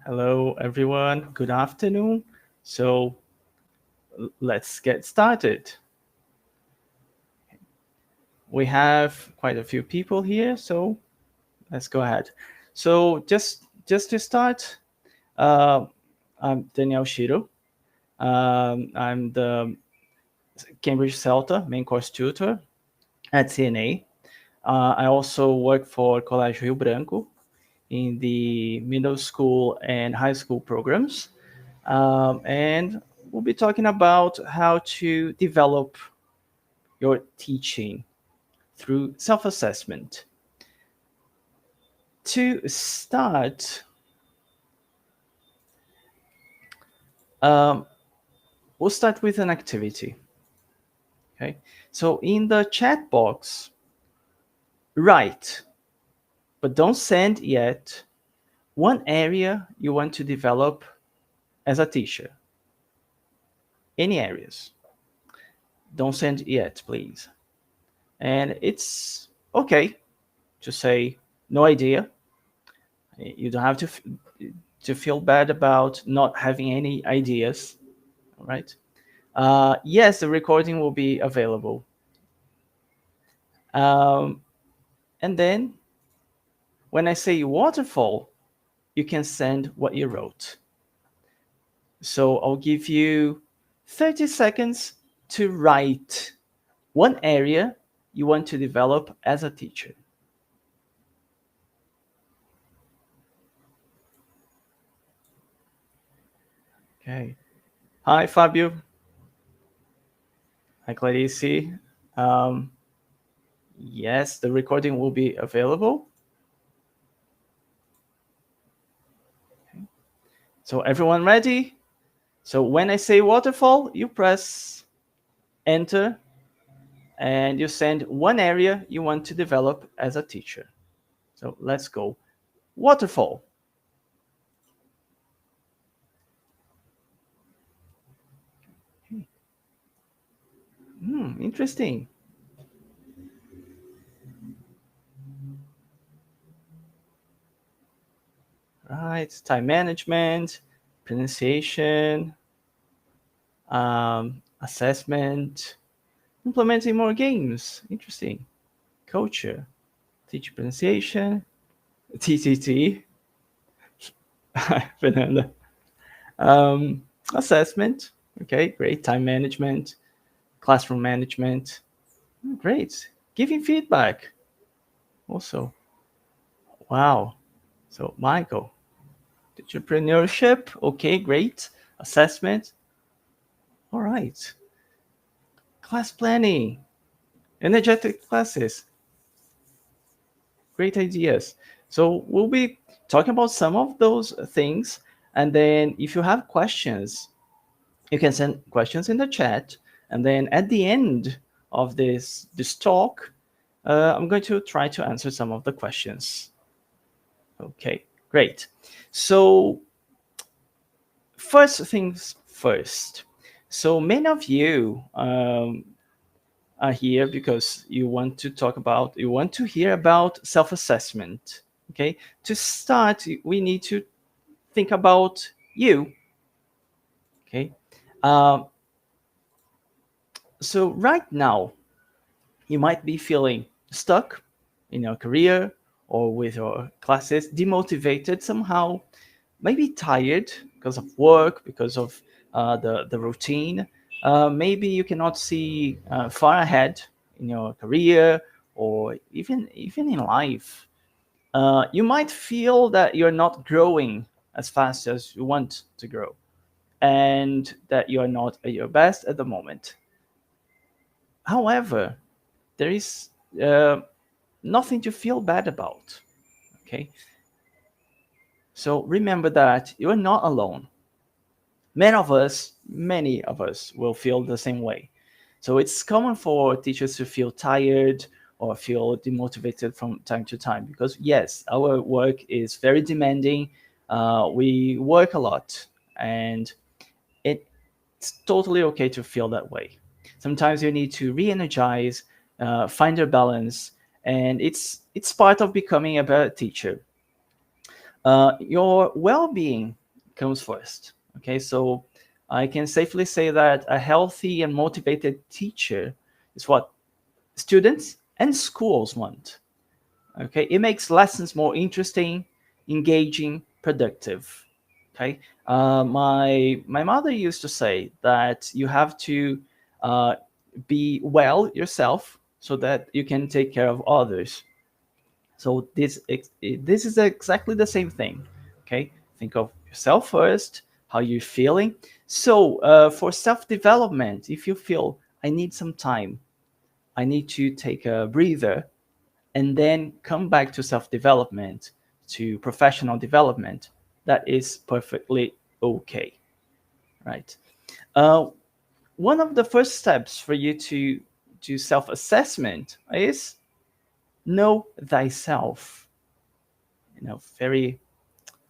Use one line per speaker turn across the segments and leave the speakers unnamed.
Hello, everyone. Good afternoon. So let's get started. We have quite a few people here, so let's go ahead. So just to start, uh, I'm Daniel Shiro. I'm the Cambridge CELTA Main Course Tutor at CNA. I also work for Colégio Rio Branco in the middle school and high school programs. And we'll be talking about how to develop your teaching through self assessment. To start, um, we'll start with an activity. Okay, so in the chat box, write, but don't send yet, one area you want to develop as a teacher. Any areas. Don't send yet, please. And it's okay to say no idea. You don't have to feel bad about not having any ideas. All right. Yes, the recording will be available. Um, and then when I say waterfall, you can send what you wrote. So I'll give you 30 seconds to write one area you want to develop as a teacher. Okay. Hi, Fabio. Hi, Clarice. Um, yes, the recording will be available. Okay. So everyone ready? So when I say waterfall, you press enter and you send one area you want to develop as a teacher. So let's go. Waterfall. Interesting. Right, time management, pronunciation, assessment, implementing more games. Interesting. Culture, teacher pronunciation, TTT, Fernanda. Assessment. Okay, great. Time management, classroom management. Great. Giving feedback. Also, wow. So, Michael, entrepreneurship. Okay, great. Assessment. All right. Class planning. Energetic classes. Great ideas. So, we'll be talking about some of those things. And then, if you have questions, you can send questions in the chat. And then at the end of this talk, I'm going to try to answer some of the questions. Okay, great. So first things first. So many of you are here because you want to hear about self-assessment. Okay, to start, we need to think about you. Okay, um, so right now, you might be feeling stuck in your career or with your classes, demotivated somehow, maybe tired because of work, because of the routine. Maybe you cannot see far ahead in your career or even in life. You might feel that you're not growing as fast as you want to grow and that you're not at your best at the moment. However, there is nothing to feel bad about. Okay. So remember that you're not alone. Many of us will feel the same way. So it's common for teachers to feel tired or feel demotivated from time to time because, yes, our work is very demanding. We work a lot, and it's totally okay to feel that way. Sometimes you need to re-energize, find your balance, and it's part of becoming a better teacher. Your well-being comes first. Okay, so I can safely say that a healthy and motivated teacher is what students and schools want. Okay, it makes lessons more interesting, engaging, productive. Okay, my mother used to say that you have to uh, be well yourself so that you can take care of others. So this is exactly the same thing. Okay, think of yourself first, how you're feeling. So for self-development, if you feel I need some time, I need to take a breather, and then come back to self-development, to professional development, that is perfectly okay, right? Uh, One of the first steps for you to do self-assessment is know thyself. Very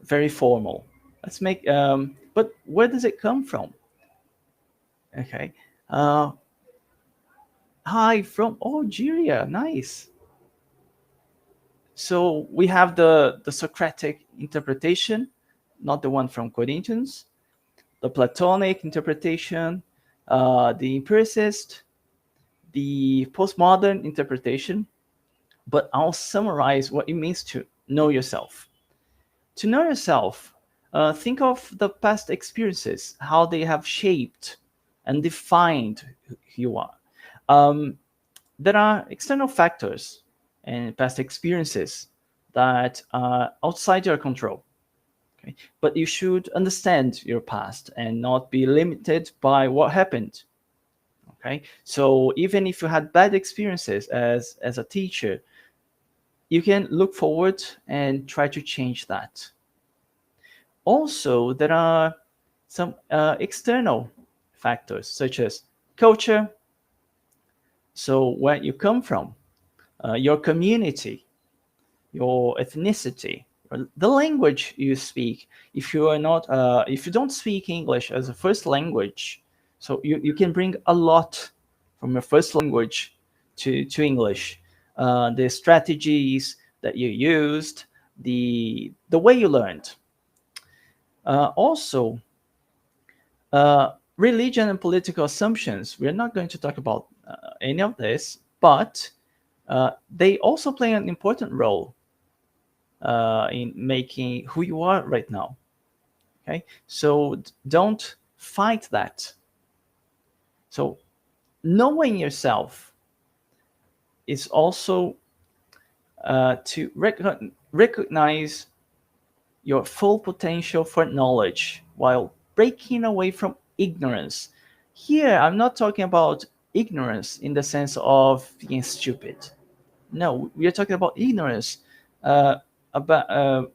very formal. Let's make. But where does it come from? Okay. Uh, Hi from Algeria. Nice. So we have the Socratic interpretation, not the one from Corinthians, the Platonic interpretation, the empiricist, the postmodern interpretation. But I'll summarize what it means to know yourself. To know yourself, think of the past experiences, how they have shaped and defined who you are. Um, there are external factors and past experiences that are outside your control. Okay? But you should understand your past and not be limited by what happened. Okay, so even if you had bad experiences as a teacher, you can look forward and try to change that. Also, there are some external factors such as culture, so where you come from, your community, your ethnicity, or the language you speak. If you are not, if you don't speak English as a first language, so you can bring a lot from your first language to English. The strategies that you used, the way you learned. Also, religion and political assumptions. We're not going to talk about any of this, but they also play an important role in making who you are right now. Okay, so don't fight that. So knowing yourself is also to recognize your full potential for knowledge while breaking away from ignorance. Here, I'm not talking about ignorance in the sense of being stupid. No, we are talking about ignorance uh, about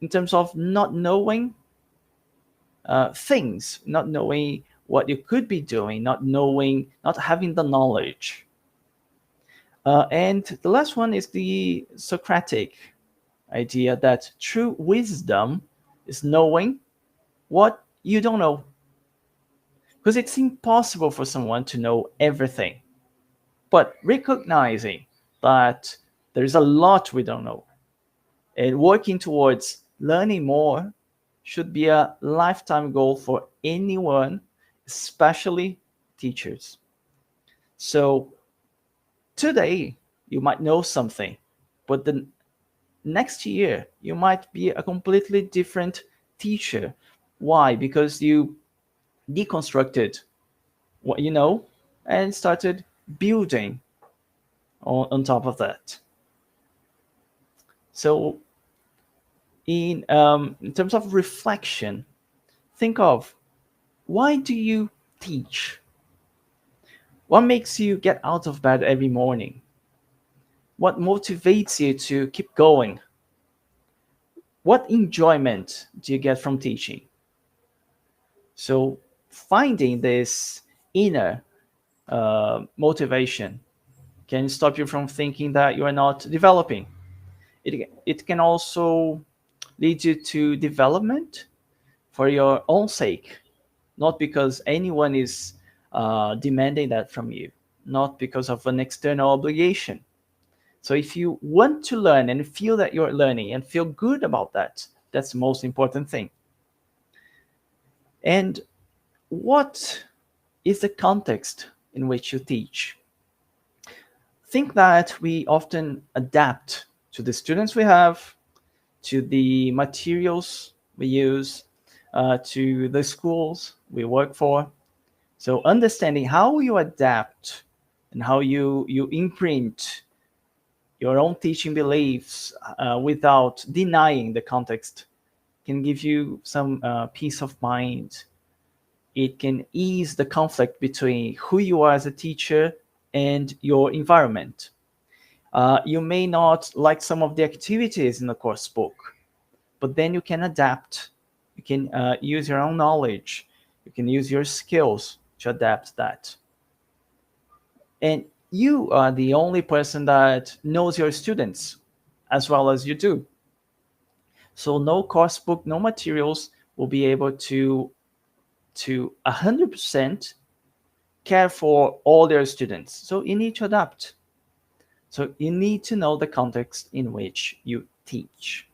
in terms of not knowing things, not knowing what you could be doing, not knowing, not having the knowledge. And the last one is the Socratic idea that true wisdom is knowing what you don't know. Because it's impossible for someone to know everything. But recognizing that there's a lot we don't know and working towards learning more should be a lifetime goal for anyone, especially teachers. So today, you might know something, but the next year, you might be a completely different teacher. Why? Because you deconstructed what you know and started building on top of that. So, in terms of reflection, think of why do you teach? What makes you get out of bed every morning? What motivates you to keep going? What enjoyment do you get from teaching? So, finding this inner motivation can stop you from thinking that you are not developing. It can also lead you to development for your own sake, not because anyone is demanding that from you, not because of an external obligation. So if you want to learn and feel that you're learning and feel good about that, That's the most important thing. And what is the context in which you teach? Think that we often adapt to the students we have, to the materials we use, to the schools we work for. So understanding how you adapt and how you imprint your own teaching beliefs without denying the context can give you some peace of mind. It can ease the conflict between who you are as a teacher and your environment. You may not like some of the activities in the course book, but then you can adapt. You can use your own knowledge. You can use your skills to adapt that. And you are the only person that knows your students as well as you do. So no course book, no materials will be able to 100% care for all their students. So you need to adapt. So you need to know the context in which you teach.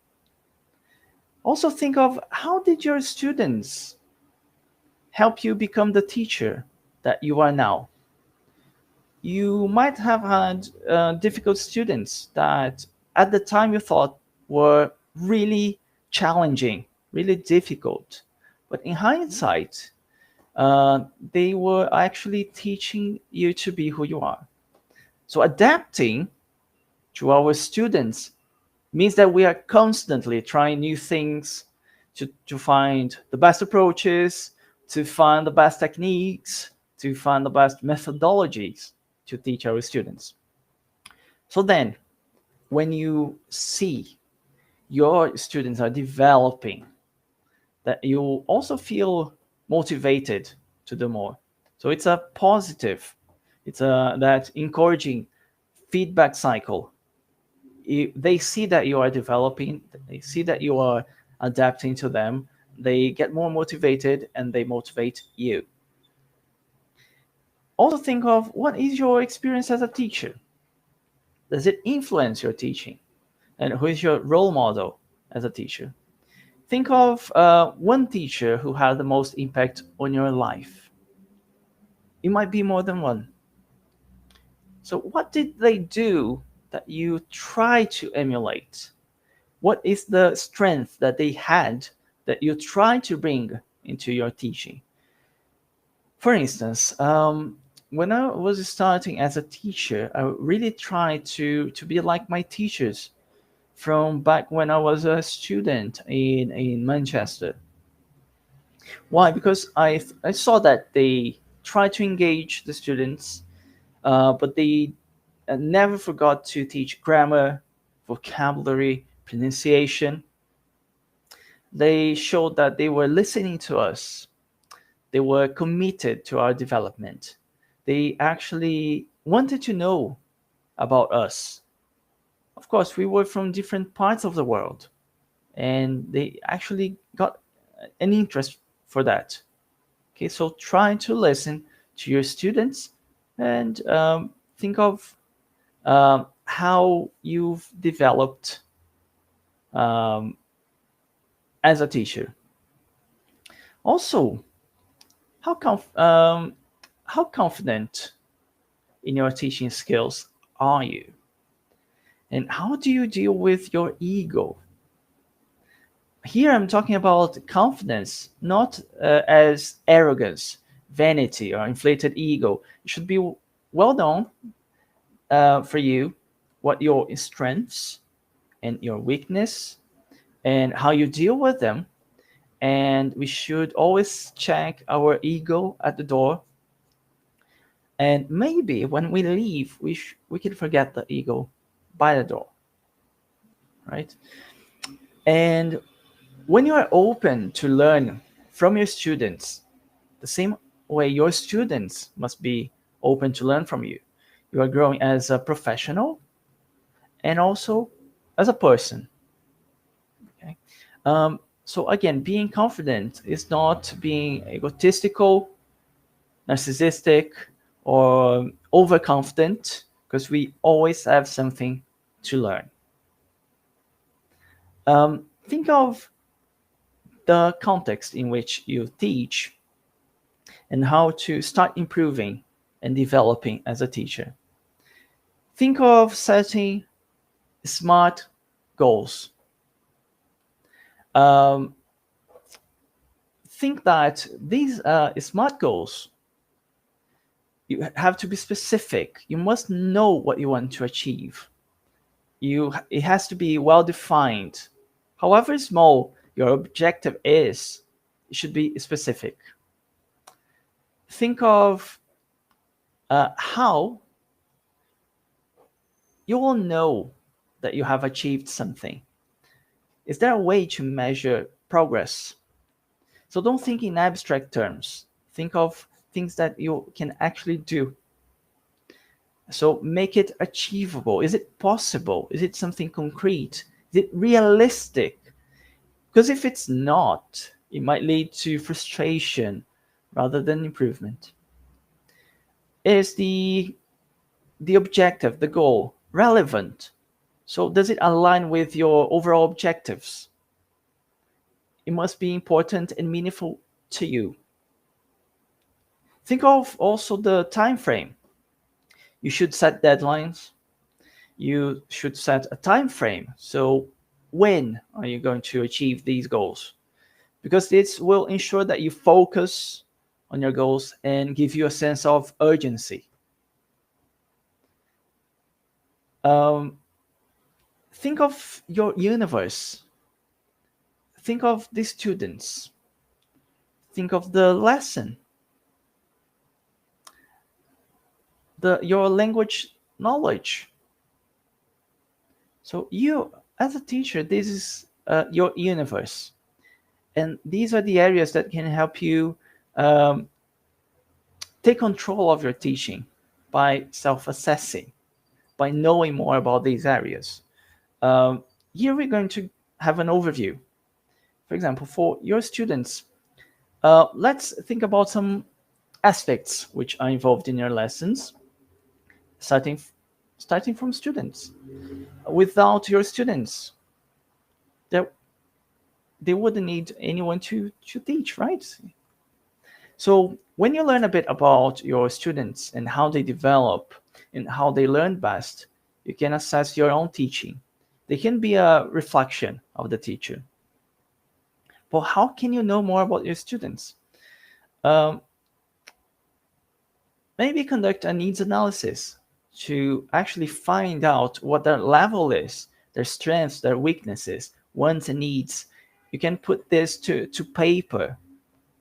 Also think of, how did your students help you become the teacher that you are now? You might have had difficult students that at the time you thought were really challenging, really difficult. But in hindsight, they were actually teaching you to be who you are. So adapting to our students means that we are constantly trying new things to find the best approaches, to find the best techniques, to find the best methodologies to teach our students. So then, when you see your students are developing, that you also feel motivated to do more. So it's a positive, it's that encouraging feedback cycle. They see that you are developing, they see that you are adapting to them, they get more motivated and they motivate you. Also think of, what is your experience as a teacher? Does it influence your teaching? And who is your role model as a teacher? Think of one teacher who had the most impact on your life. It might be more than one. So what did they do that you try to emulate? What is the strength that they had that you try to bring into your teaching? For instance, when I was starting as a teacher, I really tried to be like my teachers from back when I was a student in Manchester. Why? Because I saw that they tried to engage the students, but they never forgot to teach grammar, vocabulary, pronunciation. They showed that they were listening to us. They were committed to our development. They actually wanted to know about us. Of course, we were from different parts of the world, and they actually got an interest for that. Okay, so try to listen to your students and think of how you've developed as a teacher. Also, how confident in your teaching skills are you? And how do you deal with your ego? Here I'm talking about confidence, not as arrogance, vanity, or inflated ego. It should be well known for you what your strengths and your weakness and how you deal with them. And we should always check our ego at the door. And maybe when we leave, we can forget the ego by the door, right? And when you are open to learn from your students, the same way your students must be open to learn from you. You are growing as a professional and also as a person. Okay. So again, being confident is not being egotistical, narcissistic, or overconfident, because we always have something to learn. Think of the context in which you teach, and how to start improving and developing as a teacher. Think of setting smart goals. Think that these smart goals, you have to be specific. You must know what you want to achieve. It has to be well defined. However small your objective is, it should be specific. Think of how you will know that you have achieved something. Is there a way to measure progress? So don't think in abstract terms. Think of things that you can actually do. So make it achievable. Is it possible? Is it something concrete? Is it realistic? Because if it's not, it might lead to frustration rather than improvement. Is the objective, the goal, relevant? So does it align with your overall objectives? It must be important and meaningful to you. Think of also the time frame. You should set deadlines. You should set a time frame. So when are you going to achieve these goals? Because this will ensure that you focus on your goals and give you a sense of urgency. Think of your universe. Think of the students. Think of the lesson. Your language knowledge. So you, as a teacher, this is your universe. And these are the areas that can help you take control of your teaching by self-assessing, by knowing more about these areas. Here we're going to have an overview. For example, for your students, let's think about some aspects which are involved in your lessons, starting from students. Without your students, they wouldn't need anyone to teach, right? So when you learn a bit about your students and how they develop and how they learn best, you can assess your own teaching. They can be a reflection of the teacher. But how can you know more about your students? Maybe conduct a needs analysis to actually find out what their level is, their strengths, their weaknesses, wants and needs. You can put this to paper.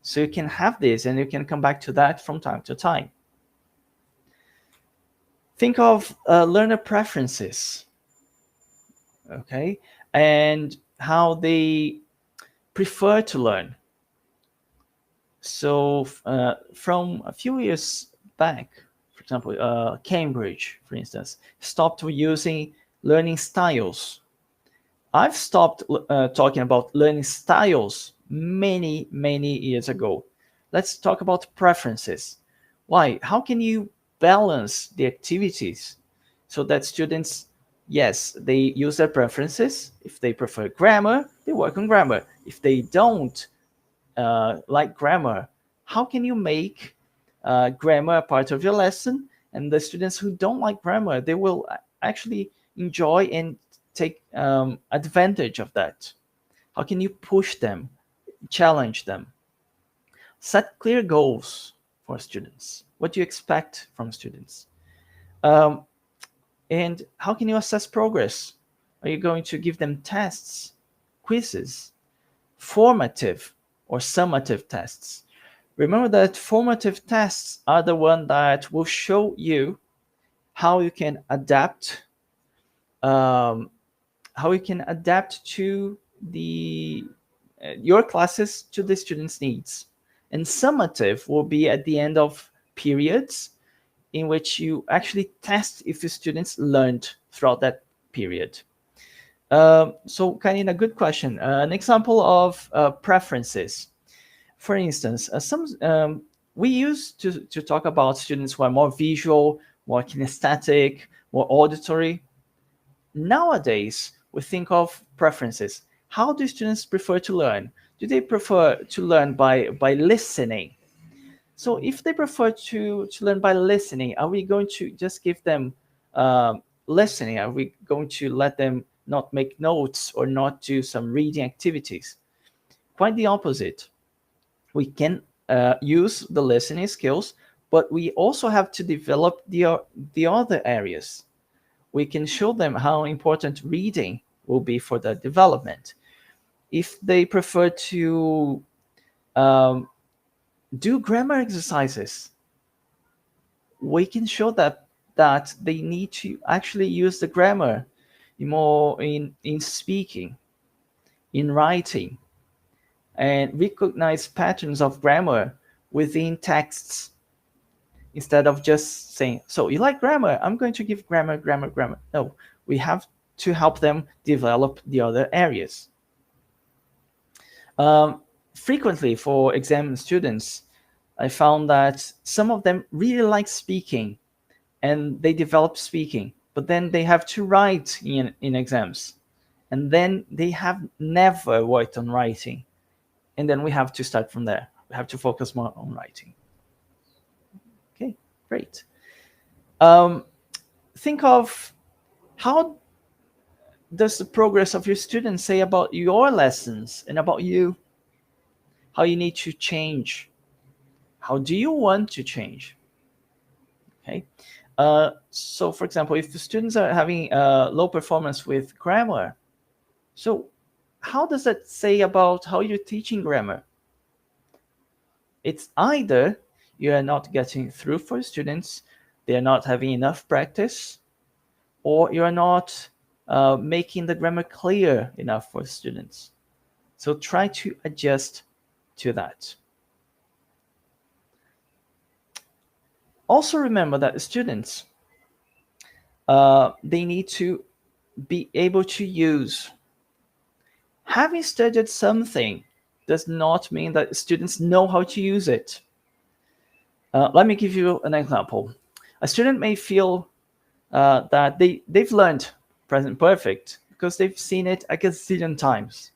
So you can have this and you can come back to that from time to time. Think of learner preferences, okay? And how they prefer to learn. So from a few years back, for example, Cambridge, for instance, stopped using learning styles. I've stopped talking about learning styles many years ago. Let's talk about preferences. Why? How can you balance the activities so that students, yes, they use their preferences. If they prefer grammar, they work on grammar. If they don't like grammar, how can you make grammar a part of your lesson? And the students who don't like grammar, they will actually enjoy and take advantage of that. How can you push them, challenge them? Set clear goals for students. What do you expect from students? And how can you assess progress? Are you going to give them tests, quizzes, formative or summative tests? Remember that formative tests are the one that will show you how you can adapt, to your classes to the students' needs. And summative will be at the end of periods in which you actually test if the students learned throughout that period. So Karina, good question. An example of preferences. For instance, we used to talk about students who are more visual, more kinesthetic, more auditory. Nowadays, we think of preferences. How do students prefer to learn? do they prefer to learn by listening? So if they prefer to learn by listening, are we going to just give them listening? Are we going to let them not make notes or not do some reading activities? Quite the opposite. We can use the listening skills, but we also have to develop the other areas. We can show them how important reading will be for their development. If they prefer to do grammar exercises, we can show that they need to actually use the grammar more in speaking, in writing, and recognize patterns of grammar within texts instead of just saying, so you like grammar, I'm going to give grammar. No, we have to help them develop the other areas. Frequently for exam students, I found that some of them really like speaking and they develop speaking, but then they have to write in exams. And then they have never worked on writing. And then we have to start from there. We have to focus more on writing. Okay, great. Think of how does the progress of your students say about your lessons and about you? How you need to change? How do you want to change? Okay. So, for example, if the students are having low performance with grammar, so how does that say about how you're teaching grammar? It's either you are not getting through for students, they are not having enough practice, or you are not making the grammar clear enough for students. So try to adjust to that. Also remember that students, they need to be able to use. Having studied something does not mean that students know how to use it. Let me give you an example. A student may feel that they've learned present perfect because they've seen it a gazillion times,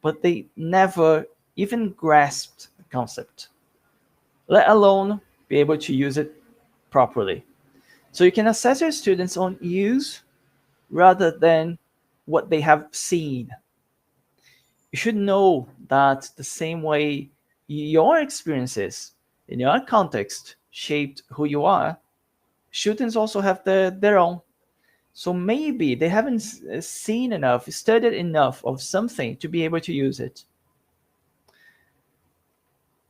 but they never even grasped the concept, let alone be able to use it properly. So you can assess your students on use rather than what they have seen. You should know that the same way your experiences in your context shaped who you are, students also have their own. So maybe they haven't seen enough, studied enough of something to be able to use it.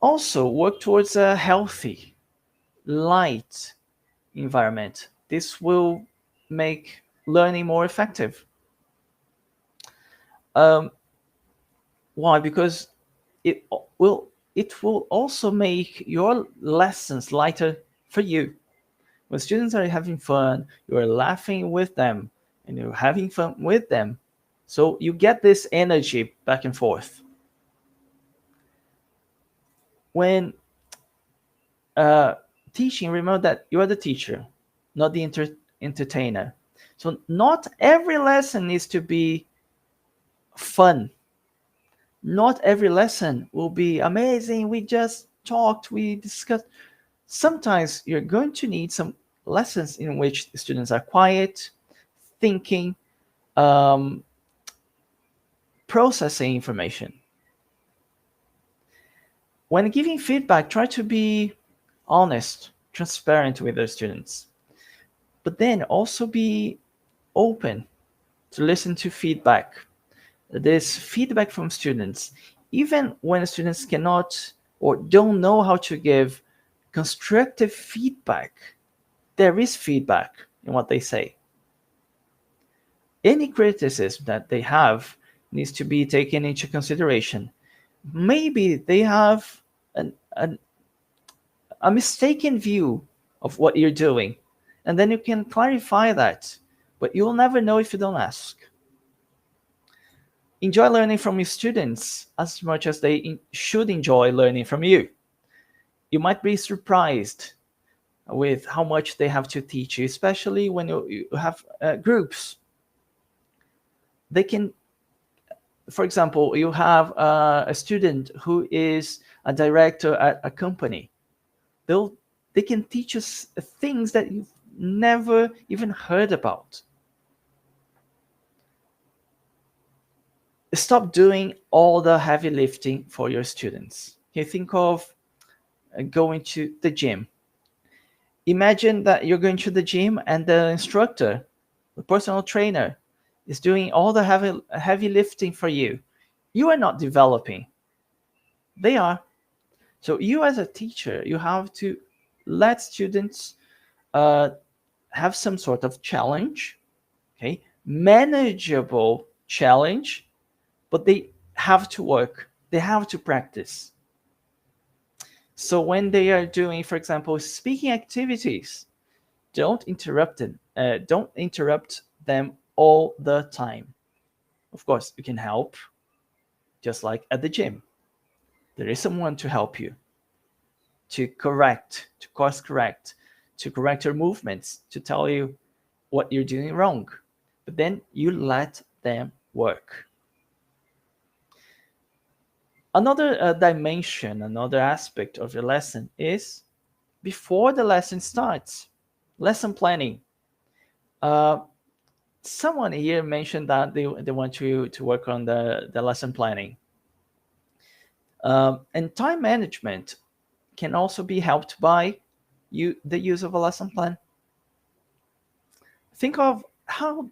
Also, work towards a healthy, light environment. This will make learning more effective. Why? Because it will also make your lessons lighter for you. When students are having fun, you are laughing with them and you're having fun with them. So you get this energy back and forth. When teaching, remember that you are the teacher, not the entertainer. So not every lesson needs to be fun. Not every lesson will be amazing. We just talked, we discussed. Sometimes you're going to need some lessons in which the students are quiet, thinking, processing information. When giving feedback, try to be honest, transparent with the students, but then also be open to listen to feedback. This feedback from students, even when students cannot or don't know how to give constructive feedback, there is feedback in what they say. Any criticism that they have needs to be taken into consideration. Maybe they have a mistaken view of what you're doing, and then you can clarify that, but you'll never know if you don't ask. Enjoy learning from your students as much as they should enjoy learning from you. You might be surprised with how much they have to teach you, especially when you have groups. They can For example, you have a student who is a director at a company. They can teach us things that you've never even heard about. Stop doing all the heavy lifting for your students. You think of going to the gym. Imagine that you're going to the gym and the instructor, the personal trainer, is doing all the heavy lifting for you. You are not developing. They are. So you as a teacher, you have to let students have some sort of challenge, okay, manageable challenge, but they have to work. They have to practice. So when they are doing, for example, speaking activities, don't interrupt them. Don't interrupt them all the time. Of course, you can help, just like at the gym. There is someone to help you, to correct, to course correct, to correct your movements, to tell you what you're doing wrong. But then you let them work. Another dimension, another aspect of your lesson is before the lesson starts, lesson planning. Someone here mentioned that they want to work on the lesson planning. And time management can also be helped by the use of a lesson plan. Think of how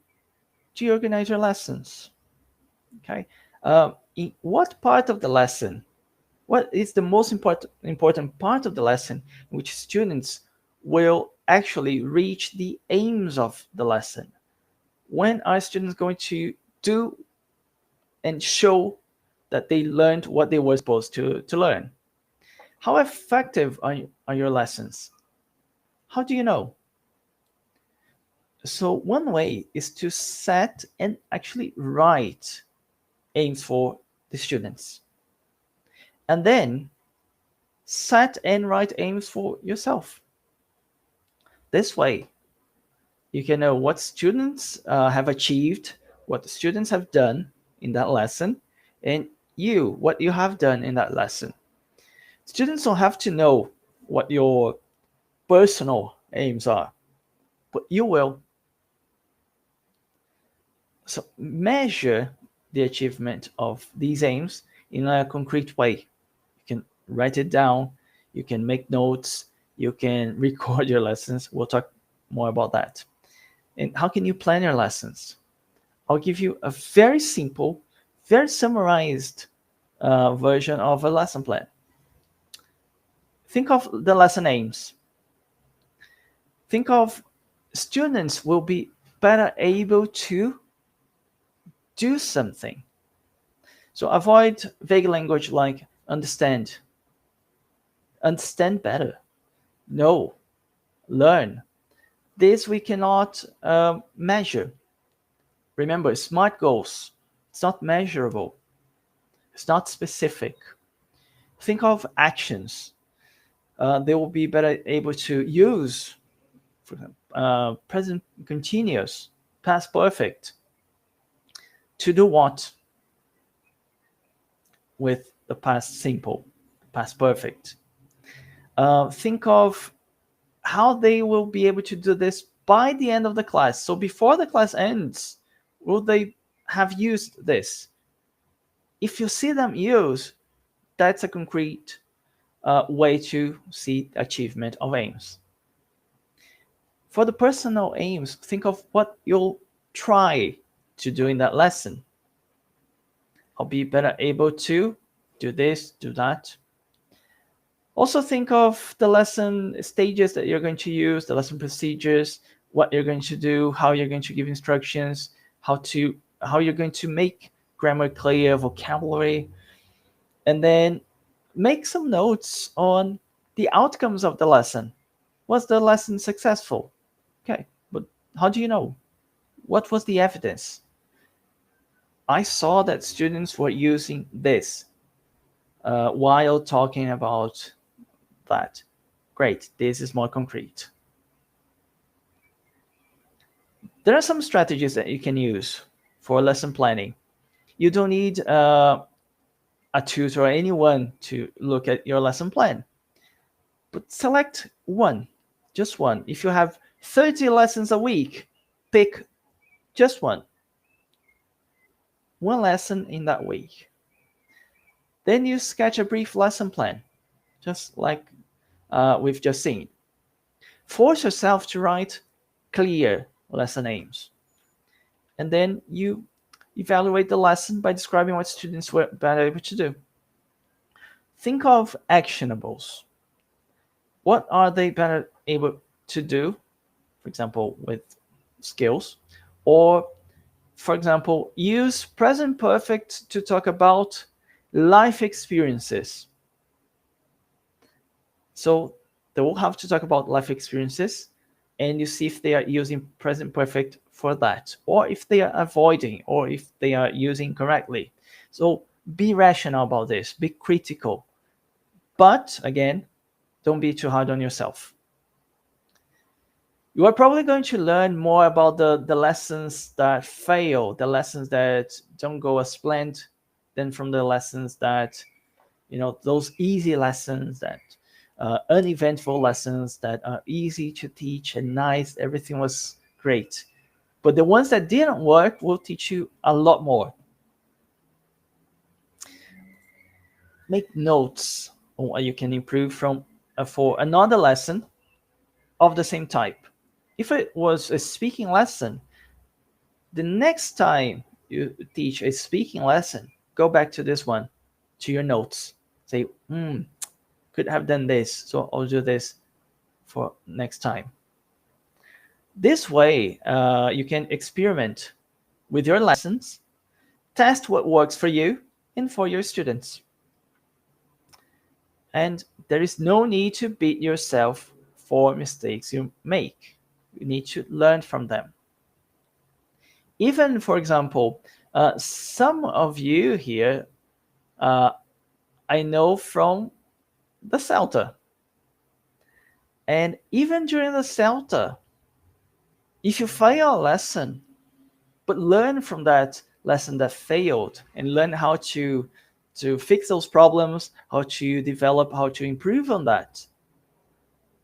do you organize your lessons? Okay, in what part of the lesson, what is the most important part of the lesson in which students will actually reach the aims of the lesson? When are students going to do and show that they learned what they were supposed to learn? How effective are your lessons? How do you know? So one way is to set and actually write aims for the students. And then set and write aims for yourself. This way, you can know what students have achieved, what the students have done in that lesson, and what you have done in that lesson. Students don't have to know what your personal aims are, but you will. So measure the achievement of these aims in a concrete way. You can write it down, you can make notes, you can record your lessons. We'll talk more about that. And how can you plan your lessons? I'll give you a very simple, very summarized version of a lesson plan. Think of the lesson aims. Think of students will be better able to do something. So avoid vague language like understand. Understand better. Know. Learn. This we cannot measure. Remember, SMART goals. It's not measurable. It's not specific. Think of actions. They will be better able to use, for example, present continuous, past perfect. To do what? With the past simple, past perfect. Think of how they will be able to do this by the end of the class. So before the class ends, will they have used this? If you see them use, that's a concrete way to see achievement of aims. For the personal aims, think of what you'll try to do in that lesson. I'll be better able to do this, do that. Also think of the lesson stages that you're going to use, the lesson procedures, what you're going to do, how you're going to give instructions, how you're going to make grammar clear, vocabulary, and then make some notes on the outcomes of the lesson. Was the lesson successful? Okay, but how do you know? What was the evidence? I saw that students were using this while talking about that. Great, this is more concrete. There are some strategies that you can use for lesson planning. you don't need a tutor or anyone to look at your lesson plan. But select one, just one. If you have 30 lessons a week, pick just one lesson in that week. Then you sketch a brief lesson plan, just like we've just seen. Force yourself to write clear lesson aims. And then you evaluate the lesson by describing what students were better able to do. Think of actionables. What are they better able to do? For example, with skills. Or, for example, use present perfect to talk about life experiences. So they will have to talk about life experiences, and you see if they are using present perfect for that, or if they are avoiding, or if they are using correctly. So be rational about this, be critical. But again, don't be too hard on yourself. You are probably going to learn more about the lessons that fail, the lessons that don't go as planned, than from the lessons that, those easy lessons, that uneventful lessons that are easy to teach and nice, everything was great. But the ones that didn't work will teach you a lot more. Make notes on what you can improve from for another lesson of the same type. If it was a speaking lesson, the next time you teach a speaking lesson, go back to this one, to your notes. Say, could have done this, so I'll do this for next time. This way, you can experiment with your lessons, test what works for you and for your students. And there is no need to beat yourself for mistakes you make. You need to learn from them. Even, for example, some of you here, I know from the CELTA. And even during the CELTA, if you fail a lesson, but learn from that lesson that failed and learn how to fix those problems, how to develop, how to improve on that,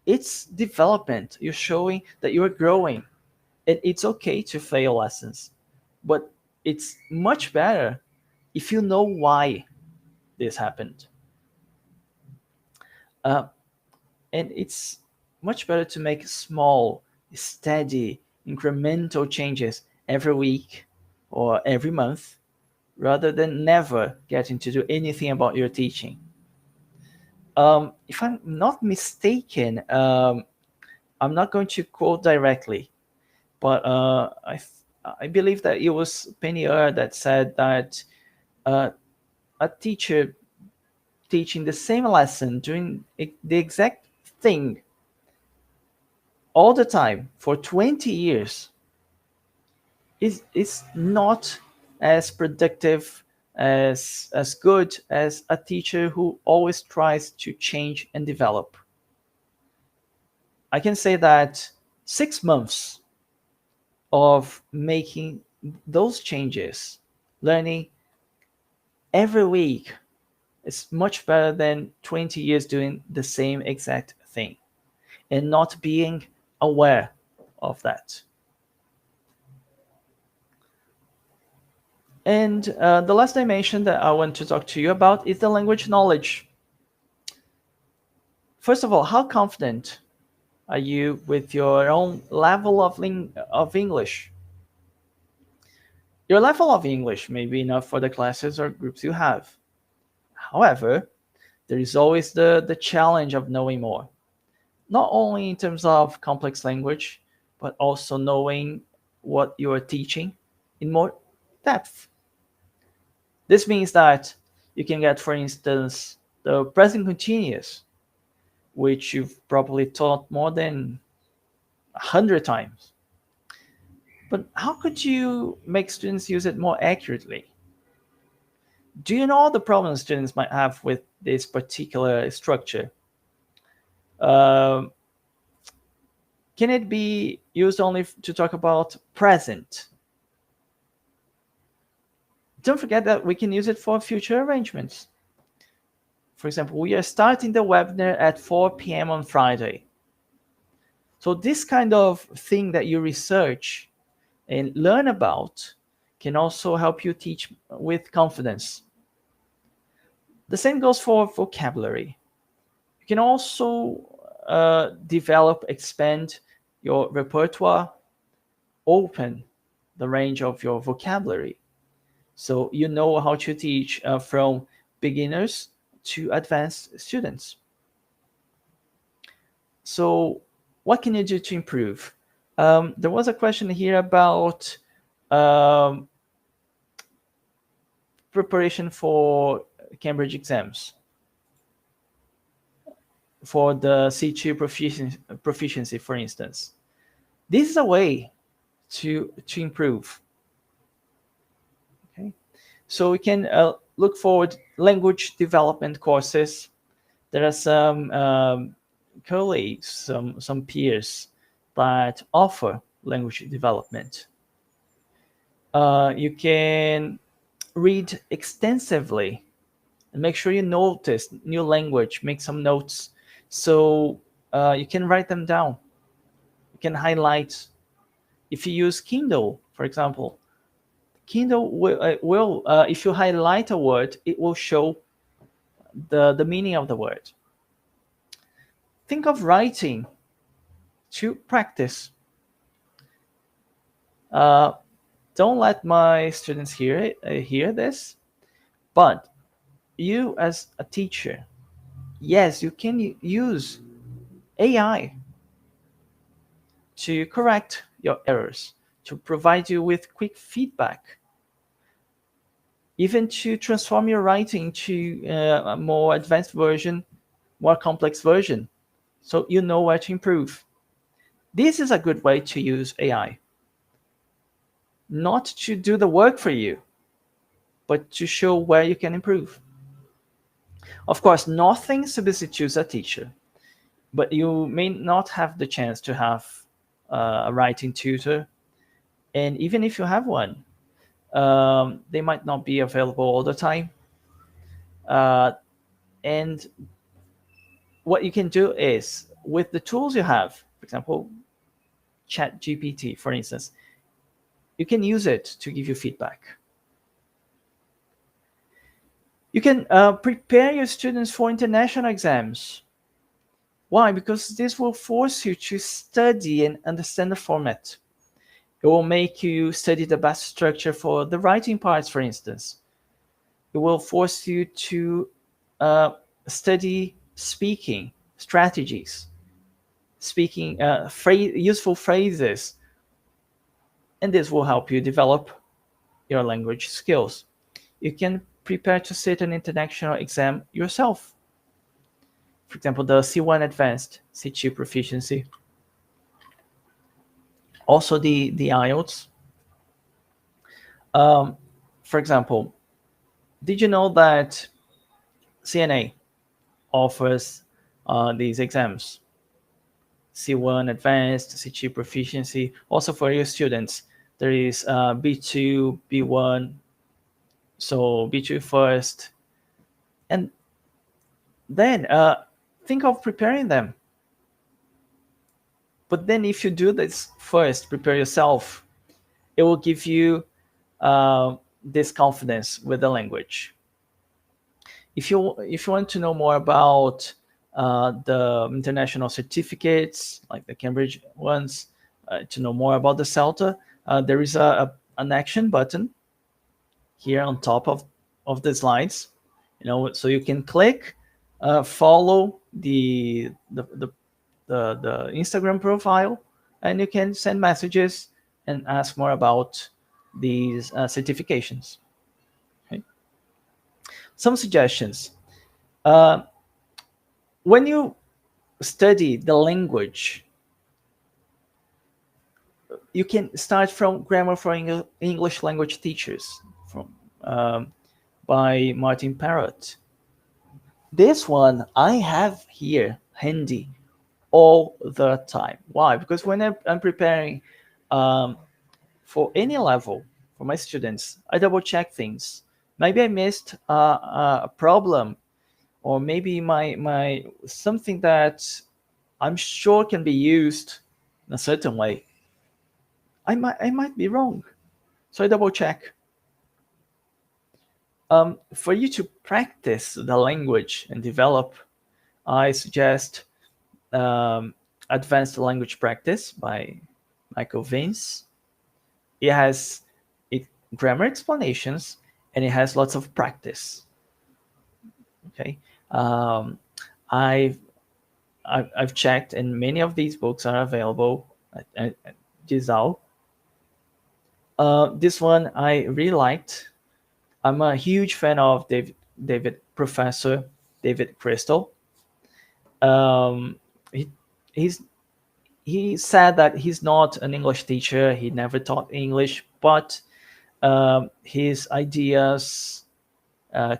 it's development. You're showing that you're growing. And it's okay to fail lessons, but it's much better if you know why this happened. And it's much better to make small, steady, incremental changes every week or every month, rather than never getting to do anything about your teaching. If I'm not mistaken, I'm not going to quote directly, but I believe that it was Penier that said that a teacher teaching the same lesson, doing the exact thing all the time for 20 years is not as productive, as good as a teacher who always tries to change and develop. I can say that 6 months of making those changes, learning every week, is much better than 20 years doing the same exact thing and not being aware of that. And the last dimension that I want to talk to you about is the language knowledge. First of all, how confident are you with your own level of English? Your level of English may be enough for the classes or groups you have. However, there is always the challenge of knowing more, not only in terms of complex language, but also knowing what you are teaching in more depth. This means that you can get, for instance, the present continuous, which you've probably taught more than 100 times. But how could you make students use it more accurately? Do you know all the problems students might have with this particular structure? Can it be used only to talk about present? don't forget that we can use it for future arrangements. For example, we are starting the webinar at 4 p.m. on Friday. So this kind of thing that you research and learn about can also help you teach with confidence. The same goes for vocabulary. You can also develop, expand your repertoire, open the range of your vocabulary. So you know how to teach from beginners to advanced students. So what can you do to improve? There was a question here about preparation for Cambridge exams, for the C2 proficiency, for instance. This is a way to improve. Okay, so we can look forward language development courses. There are some colleagues, some peers that offer language development. You can read extensively and make sure you notice new language, make some notes, so you can write them down. You can highlight. If you use Kindle, for example, Kindle will if you highlight a word, it will show the meaning of the word. Think of writing to practice. Don't let my students hear this, but you as a teacher, yes, you can use AI to correct your errors, to provide you with quick feedback, even to transform your writing to a more advanced version, more complex version, so you know where to improve. This is a good way to use AI. Not to do the work for you, but to show where you can improve. Of course, nothing substitutes a teacher, but you may not have the chance to have a writing tutor. And even if you have one, they might not be available all the time. And what you can do is, with the tools you have, for example, ChatGPT, for instance, you can use it to give you feedback. You can prepare your students for international exams. Why? Because this will force you to study and understand the format. It will make you study the best structure for the writing parts, for instance. It will force you to study speaking strategies, speaking useful phrases, and this will help you develop your language skills. You can prepare to sit an international exam yourself. For example, the C1 Advanced, C2 Proficiency, also the IELTS. For example, did you know that CNA offers these exams? C1 Advanced, C2 Proficiency. Also for your students, there is B2, B1, so B2 first. And then think of preparing them. But then if you do this first, prepare yourself, it will give you this confidence with the language. If you want to know more about the international certificates, like the Cambridge ones, to know more about the CELTA, there is an action button here on top of the slides. So you can click, follow the Instagram profile, and you can send messages and ask more about these certifications. Okay. Some suggestions. When you study the language, you can start from Grammar for English Language Teachers by Martin Parrott. This one I have here handy all the time. Why? Because when I'm preparing for any level, for my students. I double check things. Maybe I missed a problem, or maybe my something that I'm sure can be used in a certain way. I might be wrong, so I double check. For you to practice the language and develop, I suggest Advanced Language Practice by Michael Vince. It has grammar explanations, and it has lots of practice. Okay, um, I've I've checked, and many of these books are available at Disal. This one I really liked. I'm a huge fan of Professor David Crystal. Um, he, he's he said that he's not an English teacher. He never taught English, but his ideas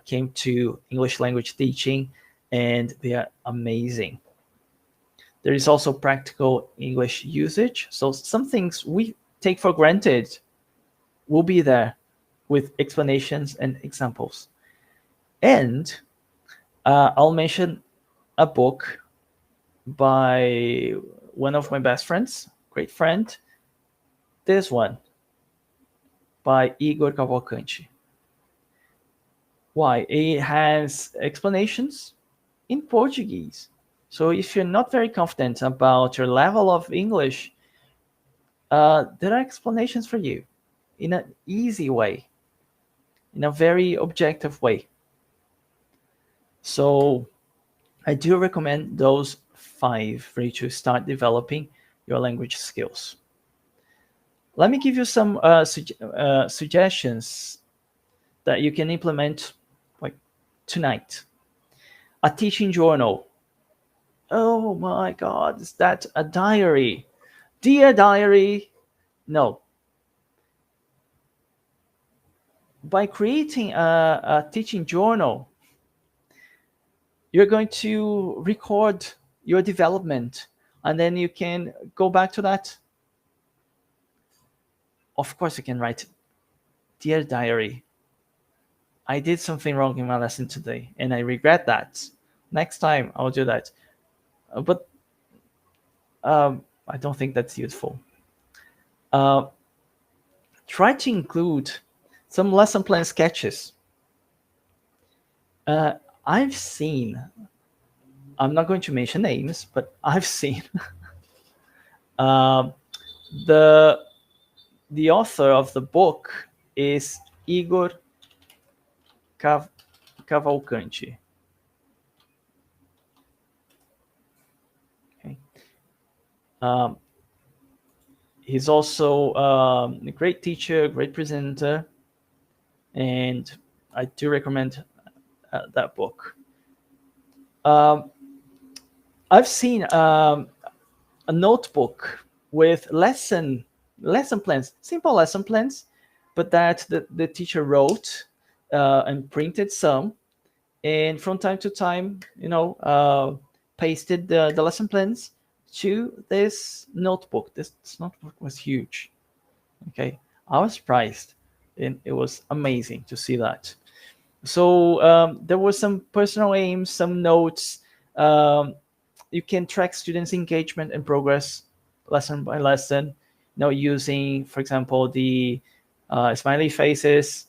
came to English language teaching, and they are amazing. There is also practical English usage. So some things we take for granted will be there with explanations and examples. And I'll mention a book by one of my best friends, great friend. This one by Igor Cavalcanti. Why? It has explanations in Portuguese. So if you're not very confident about your level of English, there are explanations for you in an easy way, in a very objective way. So I do recommend those 5 for you to start developing your language skills. Let me give you some suggestions that you can implement like tonight. A teaching journal. Oh my God, is that a diary? Dear diary. No. By creating a teaching journal, you're going to record your development, and then you can go back to that. Of course, you can write, Dear diary, I did something wrong in my lesson today, and I regret that. Next time, I'll do that. But I don't think that's useful. Try to include some lesson plan sketches. I've seen, I'm not going to mention names, but I've seen the author of the book is Igor Cavalcanti. Okay. He's also a great teacher, great presenter, and I do recommend that book. I've seen a notebook with lesson plans, simple lesson plans, but that the teacher wrote and printed some, and from time to time, pasted the lesson plans to this notebook. This notebook was huge. Okay, I was surprised, and it was amazing to see that. So there were some personal aims, some notes. You can track students' engagement and progress lesson by lesson. Using, for example, the smiley faces,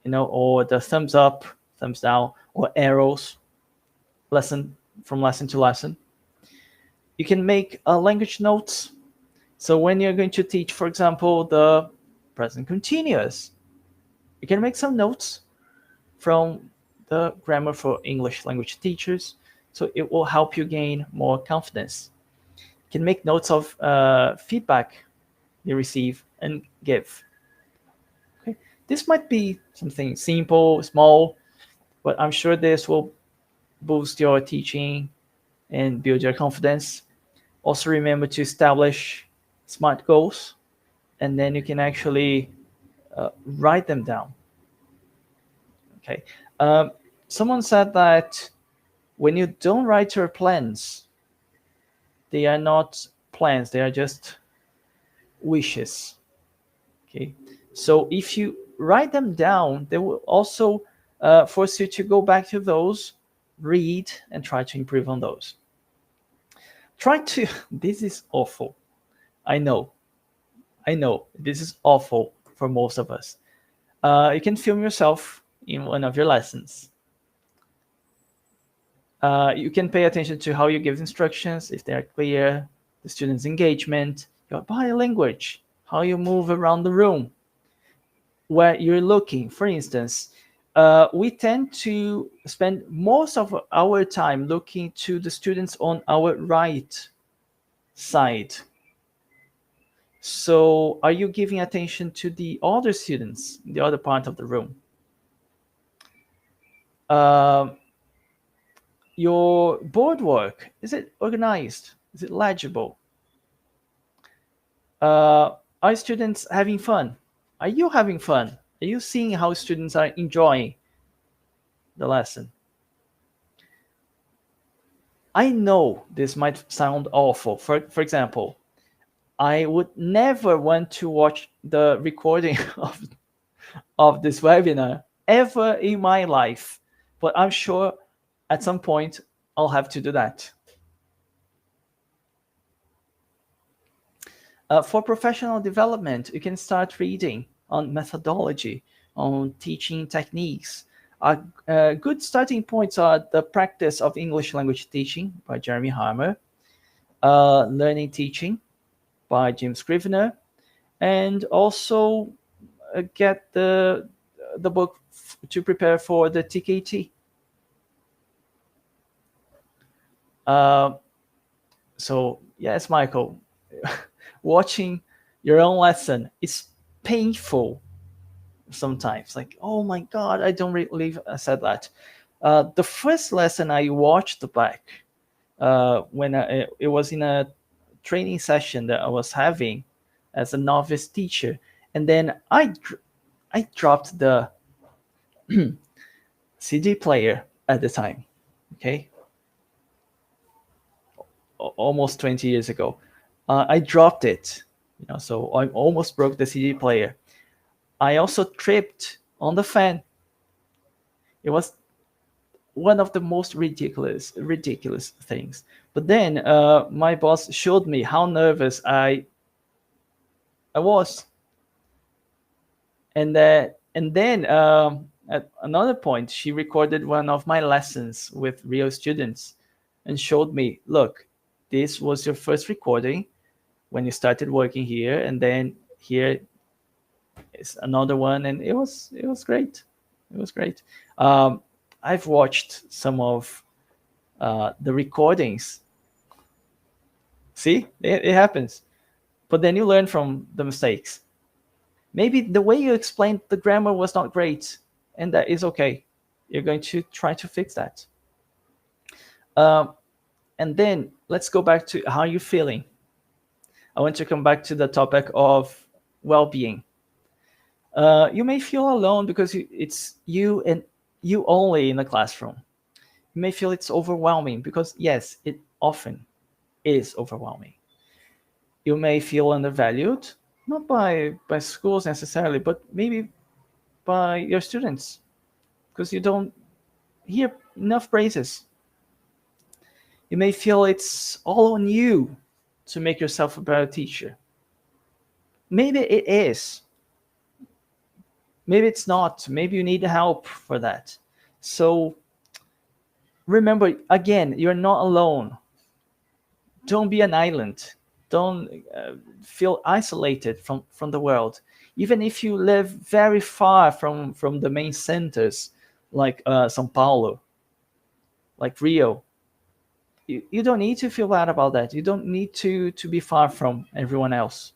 or the thumbs up, thumbs down, or arrows, lesson to lesson. You can make language notes. So when you're going to teach, for example, the present continuous, you can make some notes from the grammar for English language teachers. So it will help you gain more confidence. You can make notes of feedback you receive and give. Okay. This might be something simple, small, but I'm sure this will boost your teaching and build your confidence. Also remember to establish SMART goals, and then you can actually write them down. Okay. Someone said that when you don't write your plans, they are not plans, they are just wishes. Okay. So if you write them down, they will also force you to go back to those, read, and try to improve on those. Try to, this is awful. I know, this is awful for most of us. You can film yourself in one of your lessons. You can pay attention to how you give instructions, if they are clear, the student's engagement, your body language, how you move around the room, where you're looking. For instance, we tend to spend most of our time looking to the students on our right side. So are you giving attention to the other students in the other part of the room? Your board work, is it organized? Is it legible? Are students having fun? Are you having fun? Are you seeing how students are enjoying the lesson? I know this might sound awful. For example, I would never want to watch the recording of this webinar ever in my life, but I'm sure at some point I'll have to do that. For professional development, you can start reading on methodology, on teaching techniques. Good starting points are The Practice of English Language Teaching by Jeremy Harmer, Learning Teaching by Jim Scrivener, and also get the book to prepare for the TKT. So yes, Michael, watching your own lesson is painful sometimes. Like, oh my God, I don't believe I said that. The first lesson I watched back when it was in a training session that I was having as a novice teacher, and then I dropped the CD player at the time. Okay, almost 20 years ago. I dropped it, so I almost broke the CD player. I also tripped on the fan. It was one of the most ridiculous things. But then my boss showed me how nervous I was, and then at another point, she recorded one of my lessons with real students and showed me, look, this was your first recording when you started working here, and then here is another one, and it was great. It was great. I've watched some of the recordings. See, it happens, but then you learn from the mistakes. Maybe the way you explained the grammar was not great, and that is okay. You're going to try to fix that. And then let's go back to how you're feeling. I want to come back to the topic of well-being. You may feel alone because it's you and you only in the classroom. You may feel it's overwhelming because, yes, it often is overwhelming. You may feel undervalued, not by schools necessarily, but maybe by your students, because you don't hear enough praises. You may feel it's all on you to make yourself a better teacher. Maybe it is. Maybe it's not. Maybe you need help for that. So remember, again, you're not alone. Don't be an island. Don't feel isolated from the world. Even if you live very far from the main centers, like São Paulo, like Rio, you don't need to feel bad about that. You don't need to be far from everyone else,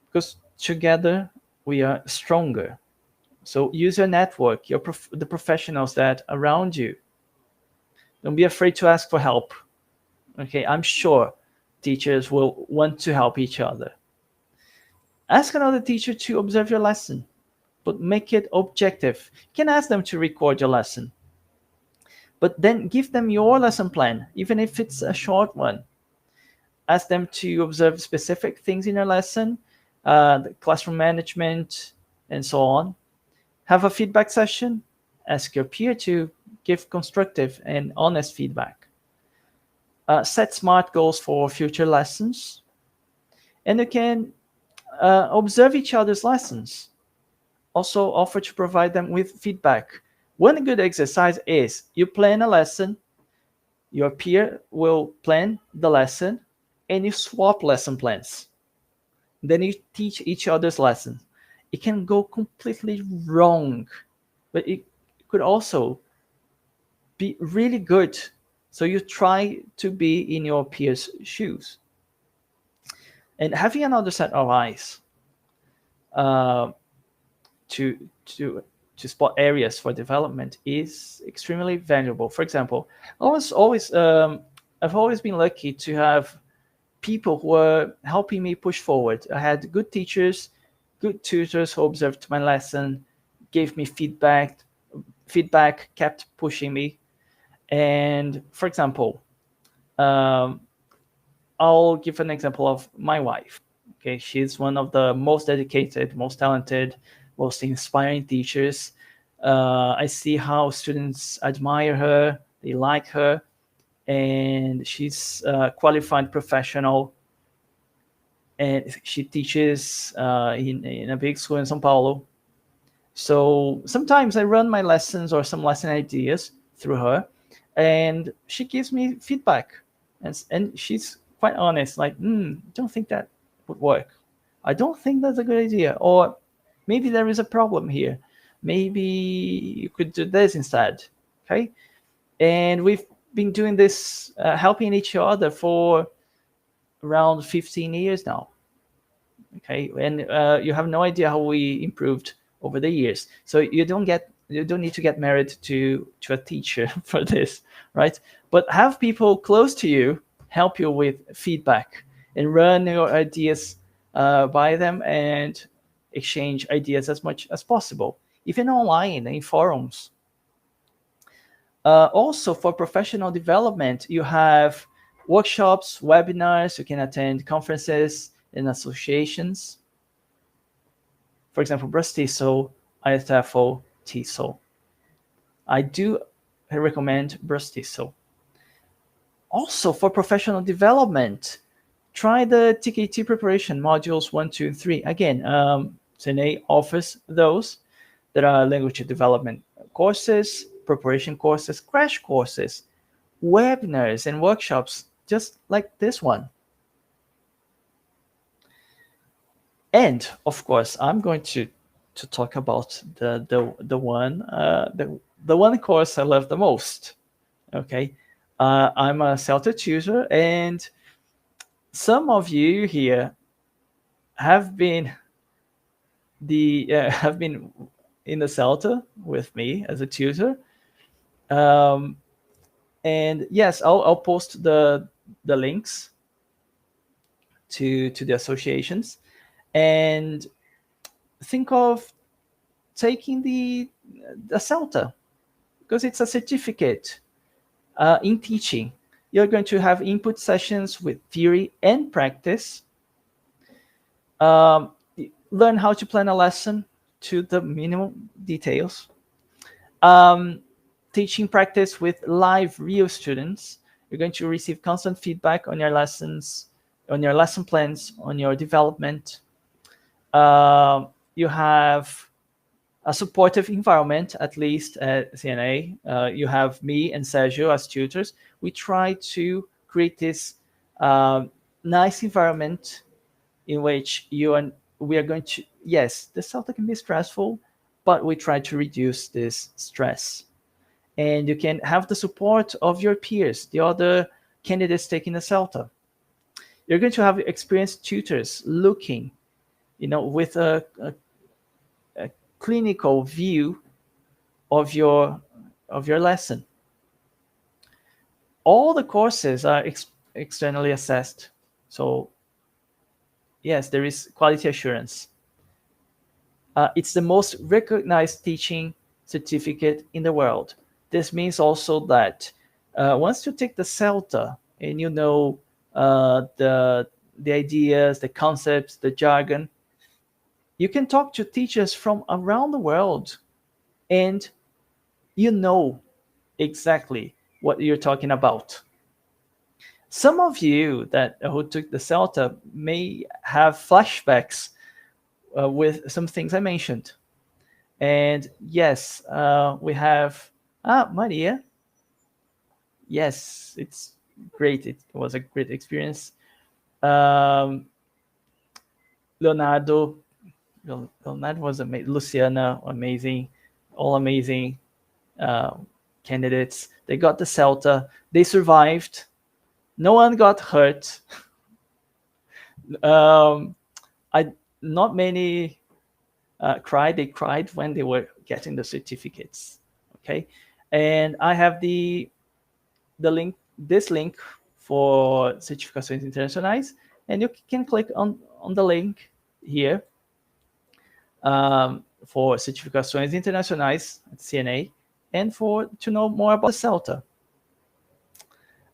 because together we are stronger. So use your network, the professionals that are around you. Don't be afraid to ask for help. Okay, I'm sure teachers will want to help each other. Ask another teacher to observe your lesson, but make it objective. You can ask them to record your lesson, but then give them your lesson plan, even if it's a short one. Ask them to observe specific things in your lesson, the classroom management, and so on. Have a feedback session. Ask your peer to give constructive and honest feedback. Set SMART goals for future lessons. And you can observe each other's lessons. Also offer to provide them with feedback. One good exercise is you plan a lesson, your peer will plan the lesson, and you swap lesson plans. Then you teach each other's lessons. It can go completely wrong, but it could also be really good. So you try to be in your peers' shoes. And having another set of eyes uh, to to to spot areas for development is extremely valuable. For example, I've always been lucky to have people who were helping me push forward. I had good teachers, good tutors who observed my lesson, gave me feedback, kept pushing me. And for example, um, I'll give an example of my wife. Okay, she's one of the most dedicated, most talented, most inspiring teachers. I see how students admire her, they like her, and she's a qualified professional. And she teaches in a big school in São Paulo. So sometimes I run my lessons or some lesson ideas through her, and she gives me feedback. And she's quite honest, like, don't think that would work. I don't think that's a good idea. Or maybe there is a problem here. Maybe you could do this instead. Okay. And we've been doing this, helping each other for around 15 years now. Okay. And you have no idea how we improved over the years. So you don't need to get married to a teacher for this, right? But have people close to you help you with feedback and run your ideas by them and exchange ideas as much as possible, even online in forums. Also, for professional development, you have workshops, webinars, you can attend conferences and associations. For example, Brustiso, ISFO, TESOL. I do recommend Brustiso. Also, for professional development, try the TKT preparation modules 1, 2, and 3. Again, CNA offers those. There are language development courses, preparation courses, crash courses, webinars, and workshops just like this one. And of course, I'm going to talk about the one course I love the most. Okay, I'm a CELTA tutor, and some of you here have been have been in the CELTA with me as a tutor. And yes, I'll post the links to the associations, and think of taking the CELTA, because it's a certificate in teaching. You're going to have input sessions with theory and practice. Learn how to plan a lesson to the minimum details. Teaching practice with live real students. You're going to receive constant feedback on your lessons, on your lesson plans, on your development. You have a supportive environment, at least at CNA. You have me and Sergio as tutors. We try to create this nice environment in which we are going to, yes, the CELTA can be stressful, but we try to reduce this stress. And you can have the support of your peers, the other candidates taking the CELTA. You're going to have experienced tutors looking, with a clinical view of your lesson. All the courses are externally assessed. So yes, there is quality assurance. It's the most recognized teaching certificate in the world. This means also that once you take the CELTA and you know the ideas, the concepts, the jargon, You can talk to teachers from around the world, and you know exactly what you're talking about. Some of you that who took the CELTA may have flashbacks with some things I mentioned. And yes, we have Maria. Yes, it's great. It was a great experience. Um, Leonardo, Leonardo was amazing. Luciana, amazing. All amazing uh, candidates. They got the CELTA. They survived. No one got hurt. Um, I not many cried. They cried when they were getting the certificates. Okay, and I have the link, this link for certificações internacionais, and you can click on the link here for certificações internacionais at CNA, and for to know more about the CELTA.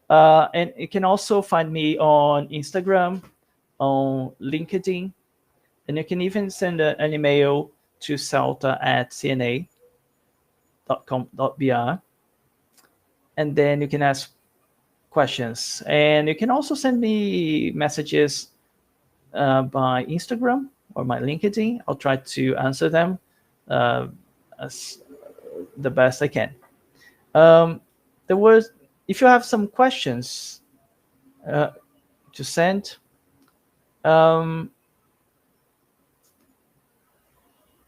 And you can also find me on Instagram, on LinkedIn, and you can even send an email to celta@cna.com.br, and then you can ask questions. And you can also send me messages by Instagram or my LinkedIn. I'll try to answer them as the best I can. There was, if you have some questions to send,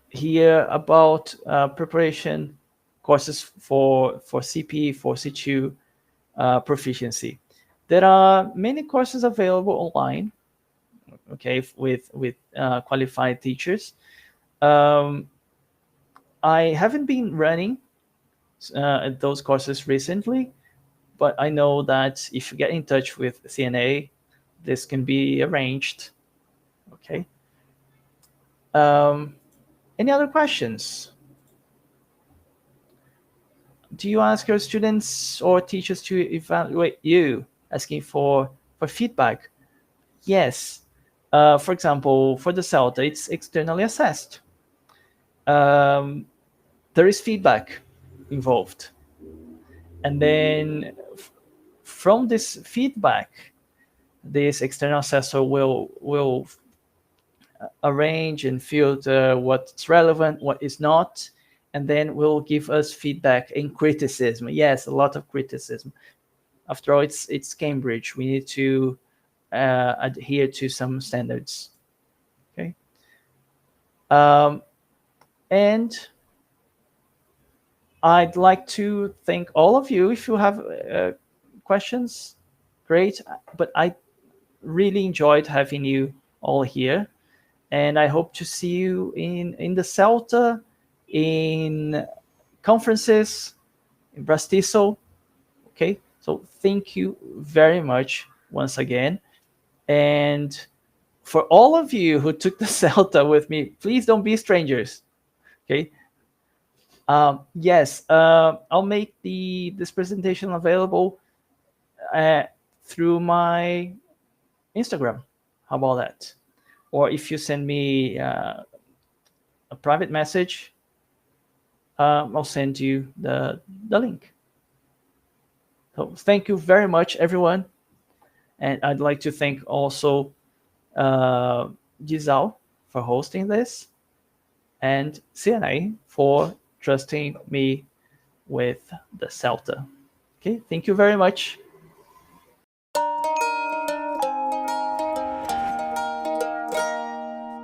here about preparation courses for CP, for C2 proficiency. There are many courses available online, okay, with qualified teachers. I haven't been running those courses recently, but I know that if you get in touch with CNA, this can be arranged. Okay. Any other questions? Do you ask your students or teachers to evaluate you, asking for feedback? Yes. For example, for the CELTA, it's externally assessed. There is feedback involved. And then from this feedback, this external assessor will arrange and filter what's relevant, what is not, and then will give us feedback and criticism. Yes, a lot of criticism. After all, it's Cambridge. We need to adhere to some standards. Okay. And I'd like to thank all of you. If you have questions, great. But I really enjoyed having you all here. And I hope to see you in the CELTA, in conferences, in Brastiso. Okay, so thank you very much once again. And for all of you who took the CELTA with me, please don't be strangers. Okay. Yes, I'll make this presentation available through my Instagram. How about that? Or if you send me a private message, I'll send you the link. So thank you very much, everyone. And I'd like to thank also Disal for hosting this, and CNA for trusting me with the CELTA. Okay, thank you very much.